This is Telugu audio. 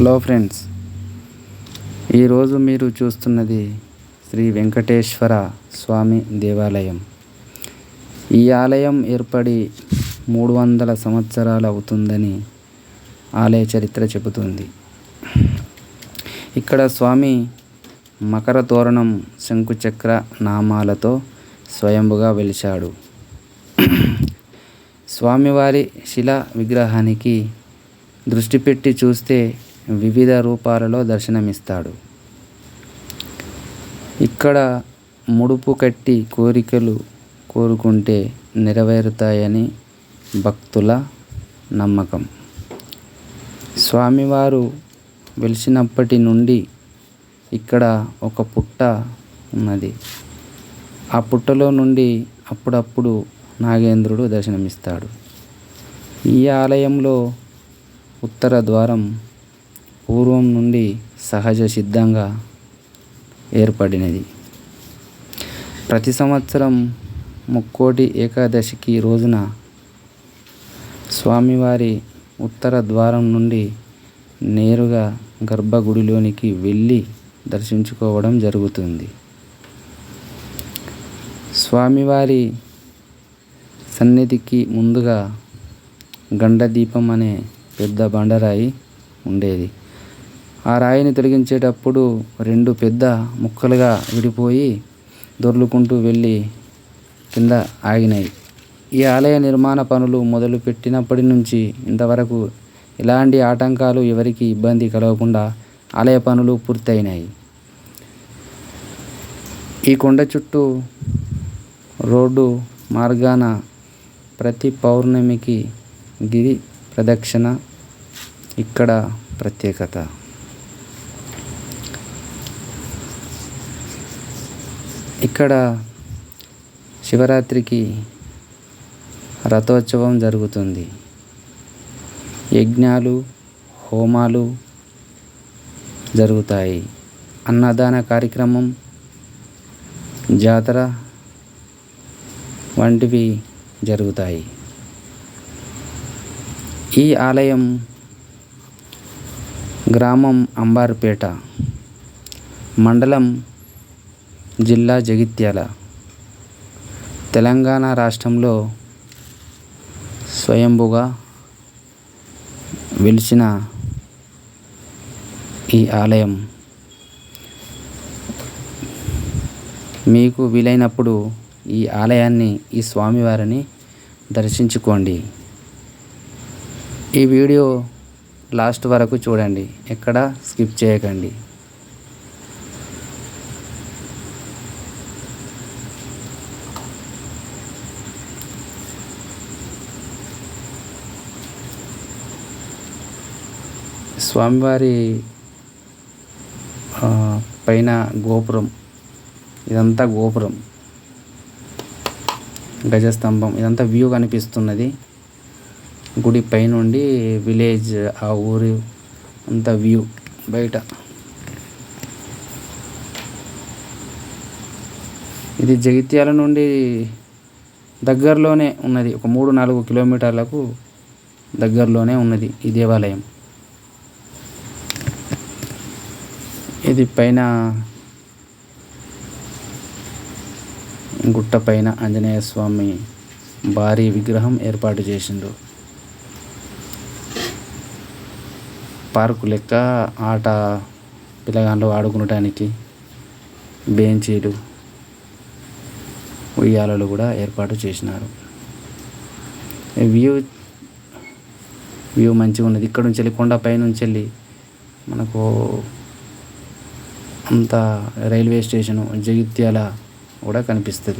హలో ఫ్రెండ్స్, ఈరోజు మీరు చూస్తున్నది శ్రీ వెంకటేశ్వర స్వామి దేవాలయం. ఈ ఆలయం ఏర్పడి 300 సంవత్సరాలు అవుతుందని ఆలయ చరిత్ర చెబుతుంది. ఇక్కడ స్వామి మకర తోరణం శంకుచక్ర నామాలతో స్వయంభుగా వెలిశాడు. స్వామివారి శిలా విగ్రహానికి దృష్టి పెట్టి చూస్తే వివిధ రూపాలలో దర్శనమిస్తాడు. ఇక్కడ ముడుపు కట్టి కోరికలు కోరుకుంటే నెరవేరుతాయని భక్తుల నమ్మకం. స్వామివారు వెలిసినప్పటి నుండి ఇక్కడ ఒక పుట్ట ఉన్నది. ఆ పుట్టలో నుండి అప్పుడప్పుడు నాగేంద్రుడు దర్శనమిస్తాడు. ఈ ఆలయంలో ఉత్తర ద్వారం పూర్వం నుండి సహజ సిద్ధంగా ఏర్పడినది. ప్రతి సంవత్సరం ముక్కోటి ఏకాదశికి రోజున స్వామివారి ఉత్తర ద్వారం నుండి నేరుగా గర్భగుడిలోనికి వెళ్ళి దర్శించుకోవడం జరుగుతుంది. స్వామివారి సన్నిధికి ముందుగా గండదీపం అనే పెద్ద బండరాయి ఉండేది. ఆ రాయిని తొలగించేటప్పుడు 2 పెద్ద ముక్కలుగా విడిపోయి దొర్లుకుంటూ వెళ్ళి కింద ఆగినాయి. ఈ ఆలయ నిర్మాణ పనులు మొదలు పెట్టినప్పటి నుంచి ఇంతవరకు ఎలాంటి ఆటంకాలు, ఎవరికి ఇబ్బంది కలగకుండా ఆలయ పనులు పూర్తయినాయి. ఈ కొండ చుట్టూ రోడ్డు మార్గాన ప్రతి పౌర్ణమికి గిరి ప్రదక్షిణ ఇక్కడ ప్రత్యేకత. ఇక్కడ శివరాత్రికి రథోత్సవం జరుగుతుంది. యజ్ఞాలు, హోమాలు జరుగుతాయి. అన్నదాన కార్యక్రమం, జాతర వంటివి జరుగుతాయి. ఈ ఆలయం గ్రామం అంబార్పేట, మండలం జిల్లా జగిత్యాల, తెలంగాణ రాష్ట్రంలో స్వయంభుగా వెలిసిన ఈ ఆలయం మీకు వీలైనప్పుడు ఈ ఆలయాన్ని, ఈ స్వామివారిని దర్శించుకోండి. ఈ వీడియో లాస్ట్ వరకు చూడండి, ఎక్కడ స్కిప్ చేయకండి. స్వామివారి పైన గోపురం, ఇదంతా గోపురం, గజస్తంభం, ఇదంతా వ్యూ కనిపిస్తున్నది. గుడి పైనుండి విలేజ్, ఆ ఊరు అంతా వ్యూ బయట. ఇది జగిత్యాల నుండి దగ్గరలోనే ఉన్నది, ఒక 3-4 కిలోమీటర్లకు దగ్గరలోనే ఉన్నది ఈ దేవాలయం. ఇది పైన గుట్ట పైన ఆంజనేయ స్వామి భారీ విగ్రహం ఏర్పాటు చేసిండ్రు. పార్కు లెక్క, ఆట పిల్లగాళ్ళు ఆడుకునడానికి బెంచీలు, ఉయ్యాలలు కూడా ఏర్పాటు చేసినారు. వ్యూ మంచిగా ఉన్నది. ఇక్కడ నుంచి వెళ్ళి కొండ పైనుంచి వెళ్ళి మనకు అంత రైల్వే స్టేషను జగిత్యాల కూడా కనిపిస్తుంది.